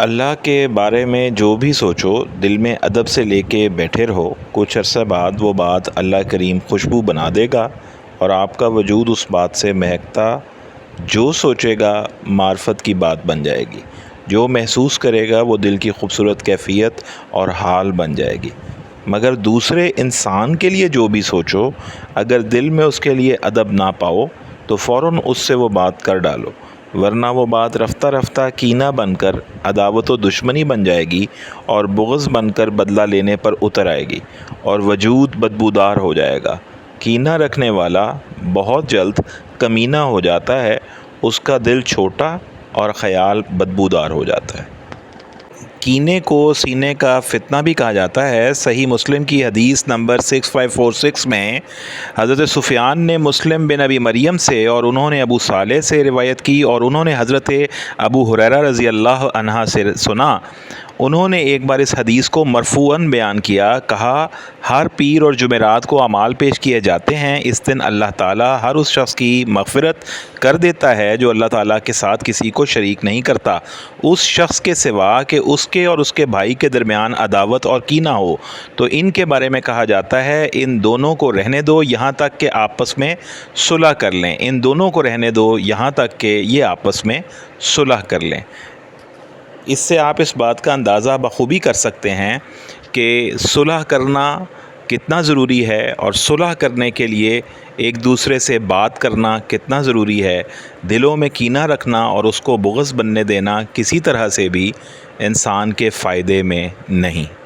اللہ کے بارے میں جو بھی سوچو دل میں ادب سے لے کے بیٹھے رہو، کچھ عرصہ بعد وہ بات اللہ کریم خوشبو بنا دے گا اور آپ کا وجود اس بات سے مہکتا، جو سوچے گا معرفت کی بات بن جائے گی، جو محسوس کرے گا وہ دل کی خوبصورت کیفیت اور حال بن جائے گی۔ مگر دوسرے انسان کے لیے جو بھی سوچو، اگر دل میں اس کے لیے ادب نہ پاؤ تو فوراً اس سے وہ بات کر ڈالو، ورنہ وہ بات رفتہ رفتہ کینہ بن کر عداوت و دشمنی بن جائے گی اور بغض بن کر بدلہ لینے پر اتر آئے گی اور وجود بدبودار ہو جائے گا۔ کینہ رکھنے والا بہت جلد کمینہ ہو جاتا ہے، اس کا دل چھوٹا اور خیال بدبودار ہو جاتا ہے۔ کینے کو سینے کا فتنہ بھی کہا جاتا ہے۔ صحیح مسلم کی حدیث نمبر 6546 میں حضرت سفیان نے مسلم بن ابی مریم سے اور انہوں نے ابو صالح سے روایت کی اور انہوں نے حضرت ابو ہریرہ رضی اللہ عنہ سے سنا۔ انہوں نے ایک بار اس حدیث کو مرفوعاً بیان کیا، کہا ہر پیر اور جمعرات کو اعمال پیش کیے جاتے ہیں، اس دن اللہ تعالیٰ ہر اس شخص کی مغفرت کر دیتا ہے جو اللہ تعالیٰ کے ساتھ کسی کو شریک نہیں کرتا، اس شخص کے سوا کہ اس کے اور اس کے بھائی کے درمیان عداوت اور کینہ ہو۔ تو ان کے بارے میں کہا جاتا ہے ان دونوں کو رہنے دو یہاں تک کہ آپس میں صلح کر لیں، ان دونوں کو رہنے دو یہاں تک کہ یہ آپس میں صلح کر لیں۔ اس سے آپ اس بات کا اندازہ بخوبی کر سکتے ہیں کہ صلح کرنا کتنا ضروری ہے اور صلح کرنے کے لیے ایک دوسرے سے بات کرنا کتنا ضروری ہے۔ دلوں میں کینہ رکھنا اور اس کو بغض بننے دینا کسی طرح سے بھی انسان کے فائدے میں نہیں۔